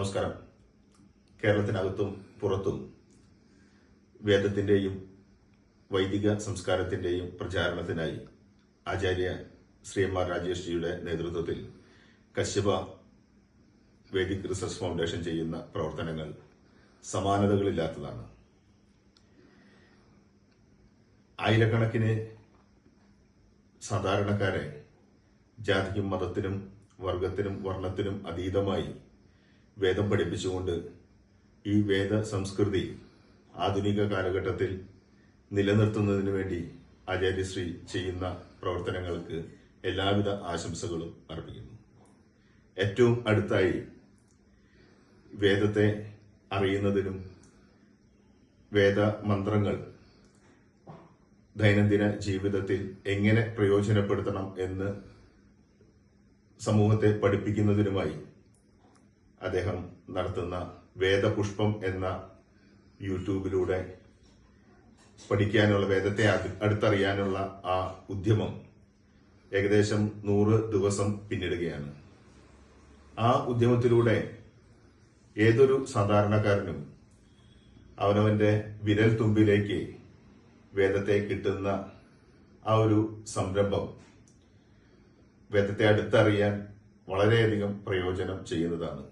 നമസ്കാരം. കേരളത്തിനകത്തും പുറത്തും വേദത്തിന്റെയും വൈദിക സംസ്കാരത്തിന്റെയും പ്രചാരണത്തിനായി ആചാര്യ ശ്രീ എം ആർ രാജേഷ് ജിയുടെ നേതൃത്വത്തിൽ കശ്യപ വേദിക് റിസർച്ച് ഫൗണ്ടേഷൻ ചെയ്യുന്ന പ്രവർത്തനങ്ങൾ സമാനതകളില്ലാത്തതാണ്. ആയിരക്കണക്കിന് സാധാരണക്കാരെ ജാതിക്കും മതത്തിനും വർഗത്തിനും വർണ്ണത്തിനും അതീതമായി വേദം പഠിപ്പിച്ചുകൊണ്ട് ഈ വേദ സംസ്കൃതി ആധുനിക കാലഘട്ടത്തിൽ നിലനിർത്തുന്നതിന് വേണ്ടി ആചാര്യശ്രീ ചെയ്യുന്ന പ്രവർത്തനങ്ങൾക്ക് എല്ലാവിധ ആശംസകളും അർപ്പിക്കുന്നു. ഏറ്റവും അടുത്തായി വേദത്തെ അറിയുന്നതിനും വേദമന്ത്രങ്ങൾ ദൈനംദിന ജീവിതത്തിൽ എങ്ങനെ പ്രയോജനപ്പെടുത്തണം എന്ന് സമൂഹത്തെ പഠിപ്പിക്കുന്നതിനുമായി അദ്ദേഹം നടത്തുന്ന വേദപുഷ്പം എന്ന യൂട്യൂബിലൂടെ പഠിക്കാനുള്ള, വേദത്തെ അടുത്തറിയാനുള്ള ആ ഉദ്യമം ഏകദേശം 100 ദിവസം പിന്നിടുകയാണ്. ആ ഉദ്യമത്തിലൂടെ ഏതൊരു സാധാരണക്കാരനും അവനവന്റെ വിരൽ തുമ്പിലേക്ക് വേദത്തെ കിട്ടുന്ന ആ ഒരു സംരംഭം വേദത്തെ അടുത്തറിയാൻ വളരെയധികം പ്രയോജനം ചെയ്യുന്നതാണ്.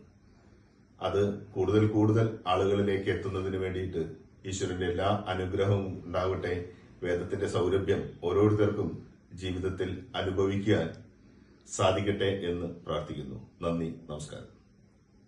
അത് കൂടുതൽ കൂടുതൽ ആളുകളിലേക്ക് എത്തുന്നതിന് വേണ്ടിയിട്ട് ഈശ്വരന്റെ എല്ലാ അനുഗ്രഹവും ഉണ്ടാവട്ടെ. വേദത്തിന്റെ സൗരഭ്യം ഓരോരുത്തർക്കും ജീവിതത്തിൽ അനുഭവിക്കാൻ സാധിക്കട്ടെ എന്ന് പ്രാർത്ഥിക്കുന്നു. നന്ദി, നമസ്കാരം.